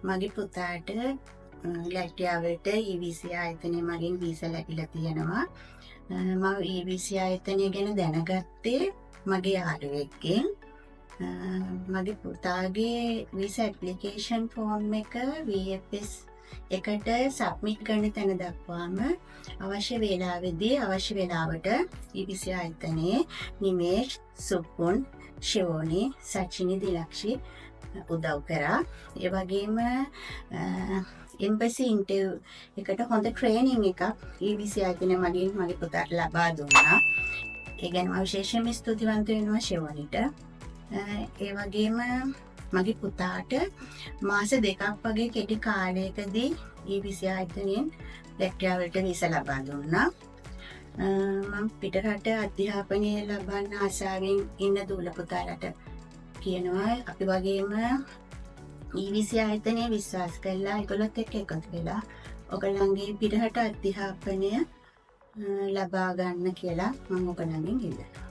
මගේ පුතාට ලැට්වියාවට EVC ආයතනය මගින් වීසා ලැබිලා තියෙනවා. මම EVC ආයතනය ගැන දැනගත්තේ මගේ යාළුවෙක්ගෙන්. මගේ පුතාගේ වීසා ඇප්ලිකේෂන් ෆෝම් එක VFS එකට සබ්මිට් කරන තැන දක්වාම අවශ්‍ය වේලාවෙදී අවශ්‍ය වෙලාවට EVC ආයතනයේ නිමේෂ්, සුපුන්, ශිවෝනි, සචිනි, දිලක්ෂි උදව් කරා. ඒ වගේම එම්බසි ඉන්ටර්විව් එකට හොඳ ට්‍රේනින් එකක් EVC ආයතනය මගින් මගේ පුතාට ලබා දුන්නා. ඒ ගැන මම විශේෂයෙන්ම ස්තුතිවන්ත වෙනවා ශිවෝනිට. ඒ වගේම මගේ පුතාට මාස 2ක් වගේ කෙටි කාලයකදී EVC ආයතනයෙන් ලැට්වියාවට වීසා ලබා දුන්නා. මම පිටරට අධ්‍යාපනය ලබන්න ආසාවෙන් ඉන්න දූල පුතාලට කියනවා අපි වගේම EVC ආයතනය විශ්වාස කරලා ඒගොල්ලොත් එක්ක එකතු වෙලා ඔයගොල්ලන්ගේ පිටරට අධ්‍යාපනය ලබා ගන්න කියලා මම ඔයගොල්ලන්ගෙන් ඉල්ලනවා.